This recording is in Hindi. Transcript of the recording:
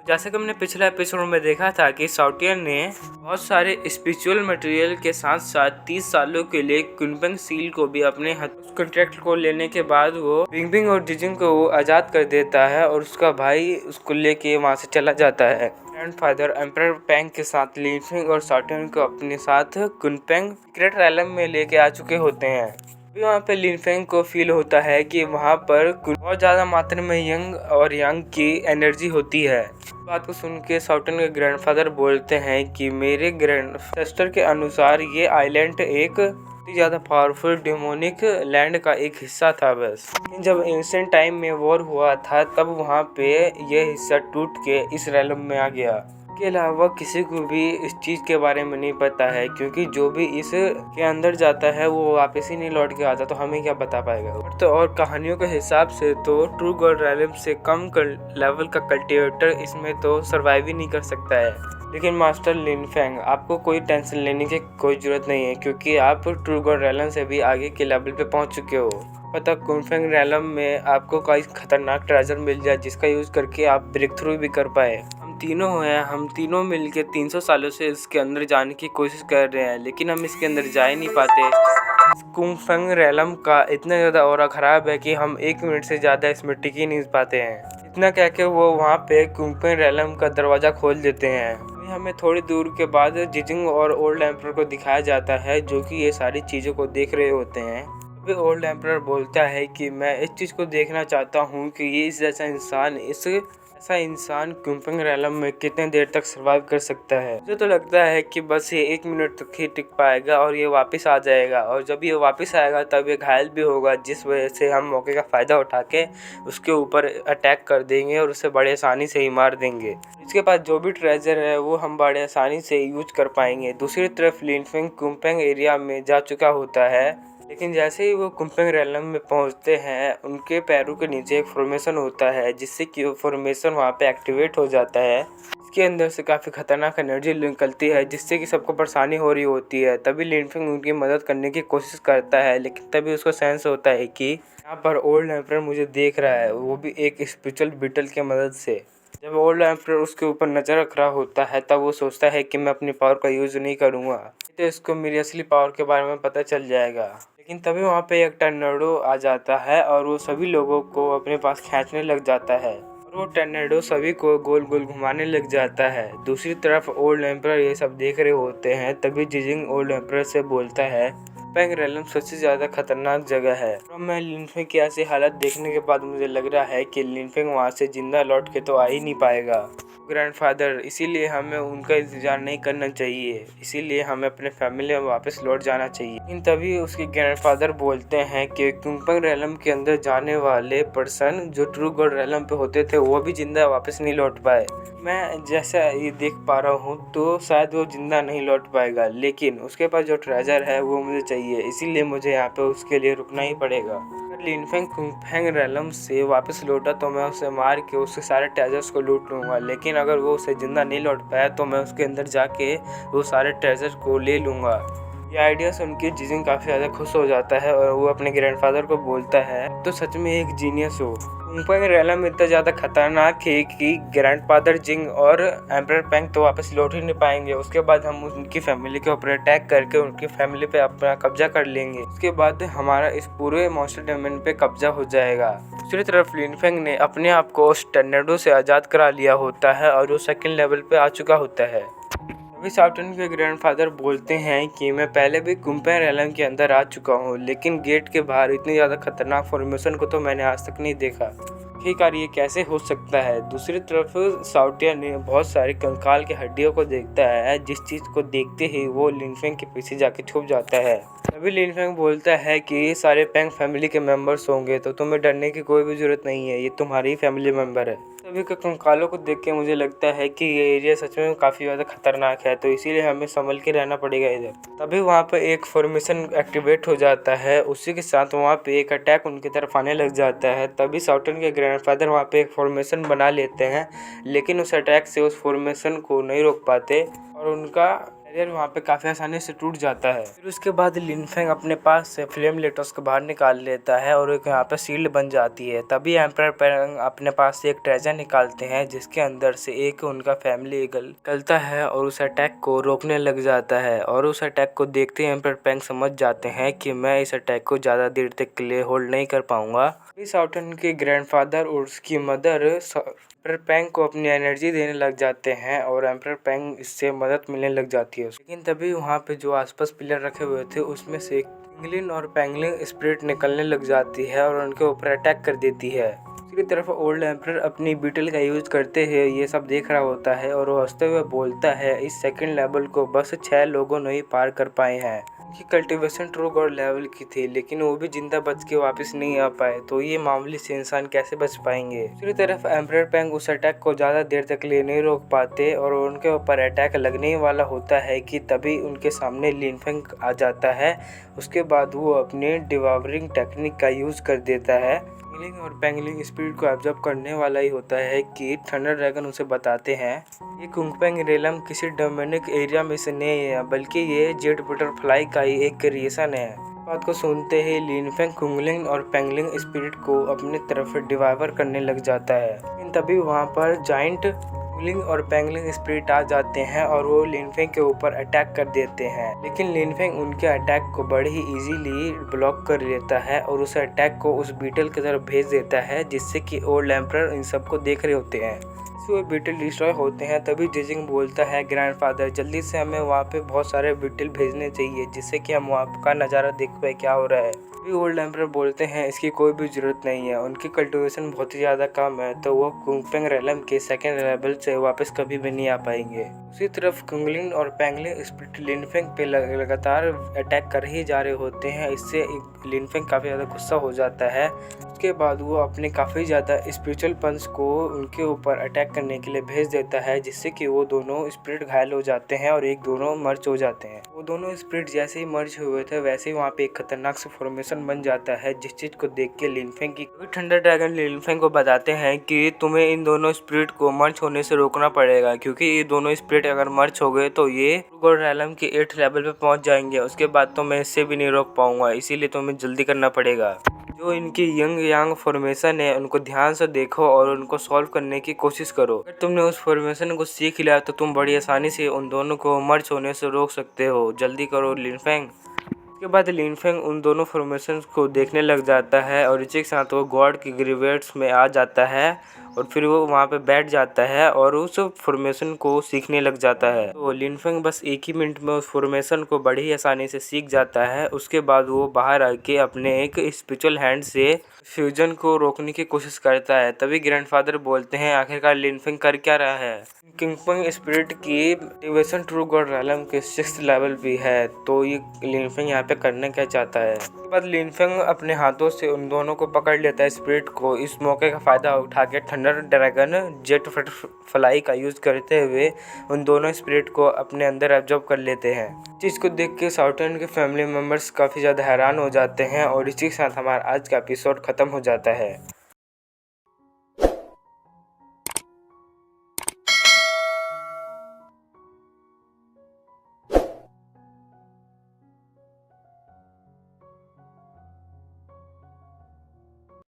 जैसे कि हमने पिछले एपिसोड में देखा था कि साउटियन ने बहुत सारे स्पिरिचुअल मटेरियल के साथ साथ 30 सालों के लिए कुनपेंग सील को भी अपने कॉन्ट्रैक्ट को लेने के बाद वो बिंगबिंग और जिजिंग को वो आज़ाद कर देता है और उसका भाई उसको लेके वहाँ से चला जाता है। ग्रैंडफादर एम्परर पेंग के साथ लिनफेंग और साउटियन को अपने साथ कुनपेंग सीक्रेट रैलम में लेके आ चुके होते हैं। वहाँ पे लिनफेंग को फील होता है कि वहाँ पर बहुत ज़्यादा मात्रा में यांग की एनर्जी होती है। बात को सुन के साउटियन के ग्रैंडफादर बोलते हैं कि मेरे ग्रैंडसिस्टर के अनुसार ये आइलैंड एक ज़्यादा पावरफुल डेमोनिक लैंड का एक हिस्सा था बस। लेकिन जब एंशिएंट टाइम में वॉर हुआ था तब वहाँ पे यह हिस्सा टूट के इस रैलम में आ गया। के अलावा किसी को भी इस चीज़ के बारे में नहीं पता है, क्योंकि जो भी इस के अंदर जाता है वो वापस ही नहीं लौट के आता, तो हमें क्या बता पाएगा। और कहानियों के हिसाब से तो ट्रू गॉड रैलम से कम लेवल का कल्टिवेटर इसमें तो सर्वाइव ही नहीं कर सकता है। लेकिन मास्टर लिनफेंग, आपको कोई टेंशन लेने की कोई ज़रूरत नहीं है, क्योंकि आप ट्रू गॉड रैलम से भी आगे के लेवल पे पहुंच चुके हो। पता कुनफेंग रैलम में आपको कोई खतरनाक ट्रेजर मिल जाए जिसका यूज़ करके आप ब्रेक थ्रू भी कर पाए। हम तीनों मिलके 300 सालों से इसके अंदर जाने की कोशिश कर रहे हैं, लेकिन हम इसके अंदर जा ही नहीं पाते। कुनफेंग रैलम का इतना ज़्यादा ऑरा ख़राब है कि हम 1 मिनट से ज़्यादा इसमें टिक ही नहीं पाते हैं। इतना कह के वो वहाँ पे कुनफेंग रैलम का दरवाज़ा खोल देते हैं। हमें थोड़ी दूर के बाद जिजिंग और ओल्ड एम्परर को दिखाया जाता है, जो कि ये सारी चीज़ों को देख रहे होते हैं। फिर ओल्ड एम्परर बोलता है कि मैं इस चीज़ को देखना चाहता हूँ कि ये ऐसा इंसान कुनफेंग रैलम में कितने देर तक सर्वाइव कर सकता है। मुझे तो लगता है कि बस ये 1 मिनट तक ही टिक पाएगा और ये वापस आ जाएगा, और जब ये वापस आएगा तब ये घायल भी होगा, जिस वजह से हम मौके का फ़ायदा उठा के उसके ऊपर अटैक कर देंगे और उसे बड़े आसानी से ही मार देंगे। इसके पास जो भी ट्रेजर है वो हम बड़े आसानी से यूज कर पाएंगे। दूसरी तरफ लिनफेंग कुनपेंग एरिया में जा चुका होता है, लेकिन जैसे ही वो कुनपेंग रैलम में पहुंचते हैं उनके पैरों के नीचे एक फॉर्मेशन होता है, जिससे कि वो फॉर्मेशन वहाँ पे एक्टिवेट हो जाता है। इसके अंदर से काफ़ी खतरनाक एनर्जी निकलती है, जिससे कि सबको परेशानी हो रही होती है। तभी लिनफेंग उनकी मदद करने की कोशिश करता है, लेकिन तभी उसको सेंस होता है कि यहाँ पर ओल्ड एम्परर मुझे देख रहा है, वो भी एक स्पिरिचुअल बीटल की मदद से। जब ओल्ड एम्परर उसके ऊपर नज़र रख रहा होता है तब वो सोचता है कि मैं अपनी पावर का यूज़ नहीं करूँगा, तो इसको मेरी असली पावर के बारे में पता चल जाएगा। लेकिन तभी वहाँ पे एक टर्नेडो आ जाता है और वो सभी लोगों को अपने पास खींचने लग जाता है, और वो टर्नेडो सभी को गोल गोल घुमाने लग जाता है। दूसरी तरफ ओल्ड एम्परर ये सब देख रहे होते हैं। तभी जिजिंग ओल्ड एम्परर से बोलता है कुनपेंग रैलम सबसे ज़्यादा खतरनाक जगह है। और मैं लिनफेंग की ऐसी हालत देखने के बाद मुझे लग रहा है कि लिनफेंग वहाँ से जिंदा लौट के तो आ ही नहीं पाएगा ग्रैंडफादर, इसीलिए हमें उनका इंतजार नहीं करना चाहिए, इसीलिए हमें अपने फैमिली में वापस लौट जाना चाहिए। लेकिन तभी उसके ग्रैंडफादर बोलते हैं कि कुनपेंग रैलम के अंदर जाने वाले पर्सन जो ट्रू गॉड रैलम पे होते थे वो भी जिंदा वापस नहीं लौट पाए। मैं जैसा ये देख पा रहा हूँ तो शायद वो जिंदा नहीं लौट पाएगा, लेकिन उसके पास जो ट्रेजर है वो मुझे चाहिए, इसीलिए मुझे यहाँ पे उसके लिए रुकना ही पड़ेगा। अगर लिनफेंग कुनपेंग रैलम से वापस लौटा तो मैं उसे मार के उसके सारे ट्रेजर्स को लूट लूँगा, लेकिन अगर वो उसे जिंदा नहीं लौट पाया तो मैं उसके अंदर जाके वो सारे ट्रेजर को ले लूँगा। ये आइडिया सुन के जिजिंग काफ़ी ज़्यादा खुश हो जाता है और वो अपने ग्रैंडफादर को बोलता है तो सच में एक जीनियस हो। कुनपेंग रैलम इतना ज़्यादा खतरनाक है कि ग्रैंडफादर जिंग और एम्परर पेंग तो वापस लौट ही नहीं पाएंगे। उसके बाद हम उनकी फैमिली के ऊपर अटैक करके उनकी फैमिली पे अपना कब्जा कर लेंगे। उसके बाद हमारा इस पूरे मॉन्स्टर डोमेन पे कब्जा हो जाएगा। दूसरी तरफ लिनफेंग ने अपने आप को उस टर्नेडो से आज़ाद करा लिया होता है और वो सेकंड लेवल पे आ चुका होता है। अभी साउटियन के ग्रैंडफादर बोलते हैं कि मैं पहले भी कुनपेंग रैलम के अंदर आ चुका हूँ, लेकिन गेट के बाहर इतनी ज़्यादा खतरनाक फॉर्मेशन को तो मैंने आज तक नहीं देखा। आखिरकार ये कैसे हो सकता है। दूसरी तरफ साउटियन ने बहुत सारी कंकाल की हड्डियों को देखता है, जिस चीज़ को देखते ही वो लिनफेंग के पीछे जाके छुप जाता है। तभी लिनफेंग बोलता है कि ये सारे पेंग फैमिली के मेंबर्स होंगे तो तुम्हें डरने की कोई भी ज़रूरत नहीं है, ये तुम्हारी फैमिली मेंबर है। सभी के कंकालों को देख के मुझे लगता है कि ये एरिया सच में काफ़ी ज़्यादा खतरनाक है, तो इसीलिए हमें संभल के रहना पड़ेगा इधर। तभी वहाँ पे एक फॉर्मेशन एक्टिवेट हो जाता है, उसी के साथ वहाँ पे एक अटैक उनकी तरफ आने लग जाता है। तभी साउटियन के ग्रैंडफादर वहाँ पे एक फॉर्मेशन बना लेते हैं, लेकिन उस अटैक से उस फॉर्मेशन को नहीं रोक पाते और उनका बैरियर वहाँ पे काफ़ी आसानी से टूट जाता है। फिर उसके बाद लिनफेंग अपने पास से फ्लेम लेटर्स को बाहर निकाल लेता है और एक यहाँ पे शील्ड बन जाती है। तभी एम्परर पेंग अपने पास से एक ट्रेजर निकालते हैं जिसके अंदर से एक उनका फैमिली ईगल निकलता है और उस अटैक को रोकने लग जाता है। और उस अटैक को देखते ही एम्परर पेंग समझ जाते हैं कि मैं इस अटैक को ज़्यादा देर तक के लिए होल्ड नहीं कर पाऊंगा। साउटर्न के ग्रैंडफादर और उसकी मदर एम्परर पेंग को अपनी एनर्जी देने लग जाते हैं और एम्परर पेंग इससे मदद मिलने लग जाती है। लेकिन तभी वहाँ पे जो आसपास पिलर रखे हुए थे उसमें से किंगलिन और पेंगलिन स्पिरिट निकलने लग जाती है और उनके ऊपर अटैक कर देती है। दूसरी तरफ ओल्ड एम्परर अपनी बीटल का यूज करते हुए ये सब देख रहा होता है और वो हंसते हुए बोलता है, इस सेकंड लेवल को बस 6 लोगों ने ही पार कर पाए हैं। उनकी कल्टीवेशन ट्रू गॉड लेवल की थी लेकिन वो भी जिंदा बच के वापस नहीं आ पाए, तो ये मामूली से इंसान कैसे बच पाएंगे। दूसरी तरफ एम्परर पेंग उस अटैक को ज़्यादा देर तक लिए नहीं रोक पाते और उनके ऊपर अटैक लगने वाला होता है कि तभी उनके सामने लिनफेंग आ जाता है। उसके बाद वो अपनी डिवावरिंग टेक्निक का यूज़ कर देता है। किंगलिन और पेंगलिन स्पिरिट को ऑब्जर्व करने वाला ही होता है कि थंडर ड्रैगन उसे बताते हैं ये कुंगपेंग रेलम किसी डोमिनिक एरिया में से नहीं है बल्कि ये जेट बटरफ्लाई का ही एक क्रिएशन है। बात को सुनते ही लिनफेंग कुंगलिन और पेंगलिन स्पिरिट को अपनी तरफ डिवाइवर करने लग जाता है। लेकिन तभी वहाँ पर जाइंट कुंगलिन और पेंगलिन स्पिरिट आ जाते हैं और वो लिनफेंग के ऊपर अटैक कर देते हैं। लेकिन लिनफेंग उनके अटैक को बड़े ही इजीली ब्लॉक कर लेता है और उस अटैक को उस बीटल की तरफ भेज देता है जिससे कि ओल्ड एम्परर इन सबको देख रहे होते हैं। वो बीटल डिस्ट्रॉय होते हैं तभी जिजिंग बोलता है, ग्रैंडफादर जल्दी से हमें वहाँ पे बहुत सारे बीटल भेजने चाहिए जिससे कि हम वहाँ का नज़ारा देख पाए क्या हो रहा है। भी ओल्ड एम्परर बोलते हैं इसकी कोई भी ज़रूरत नहीं है, उनकी कल्टीवेशन बहुत ही ज़्यादा कम है तो वो कुंगपेंग रेलम के सेकेंड लेवल से वापस कभी भी नहीं आ पाएंगे। उसी तरफ कुंगलिन और पेंगलिन स्पिरिट लिनफेंग पे लगातार अटैक कर ही जा रहे होते हैं। इससे लिनफेंग काफ़ी ज़्यादा गुस्सा हो जाता है। उसके बाद वो अपने काफ़ी ज़्यादा स्पिरिचुअल पंच को उनके ऊपर अटैक करने के लिए भेज देता है जिससे कि वो दोनों स्पिरिट घायल हो जाते हैं और एक दोनों मर्ज हो जाते हैं। वो दोनों स्पिरिट जैसे ही मर्ज हुए थे वैसे ही वहाँ पे एक खतरनाक सा फॉर्मेशन बन जाता है जिस चीज़ को देख के लिनफेंग की थंडर ड्रैगन लिनफेंग को बताते हैं कि तुम्हें इन दोनों स्पिरिट को मर्ज होने से रोकना पड़ेगा क्योंकि ये दोनों स्पिरिट अगर मर्ज हो गए तो ये गॉड रेलम के 8th लेवल पे पहुंच जाएंगे। उसके बाद तो मैं इससे भी नहीं रोक पाऊंगा, इसीलिए तुम्हें जल्दी करना पड़ेगा। जो इनकी यंग यांग फॉर्मेशन है उनको ध्यान से देखो और उनको सॉल्व करने की कोशिश करो। अगर तुमने उस फॉर्मेशन को सीख लिया तो तुम बड़ी आसानी से उन दोनों को मर्ज होने से रोक सकते हो। जल्दी करो लिनफेंग। उसके बाद लिनफेंग उन दोनों फॉर्मेशन को देखने लग जाता है और इसी के साथ वो गॉड की ग्रेवेट्स में आ जाता है और फिर वो वहाँ पे बैठ जाता है और उस फॉर्मेशन को सीखने लग जाता है। तो लिनफेंग बस एक ही मिनट में उस फॉर्मेशन को बड़ी आसानी से सीख जाता है। उसके बाद वो बाहर आके अपने एक स्पिरिचुअल हैंड से फ्यूजन को रोकने की कोशिश करता है। तभी ग्रैंडफादर बोलते हैं, आखिरकार लिनफेंग कर क्या रहा है। किंगपेंग स्पिरिट की एक्टिवेशन ट्रू गॉड रेलम के 6th लेवल भी है, तो ये लिनफेंग यहाँ पे करना क्या चाहता है। उसके बाद लिनफेंग अपने हाथों से उन दोनों को पकड़ लेता है स्पिरिट को। इस मौके का फायदा उठा के थंडर ड्रैगन जेट बटरफ्लाई का यूज करते हुए उन दोनों स्पिरिट को अपने अंदर एब्जॉर्ब कर लेते हैं। चीज़ को देख के साउटर्न के फैमिली मेम्बर्स काफ़ी ज़्यादा हैरान हो जाते हैं और इसी के साथ हमारा आज का एपिसोड ख़त्म हो जाता है।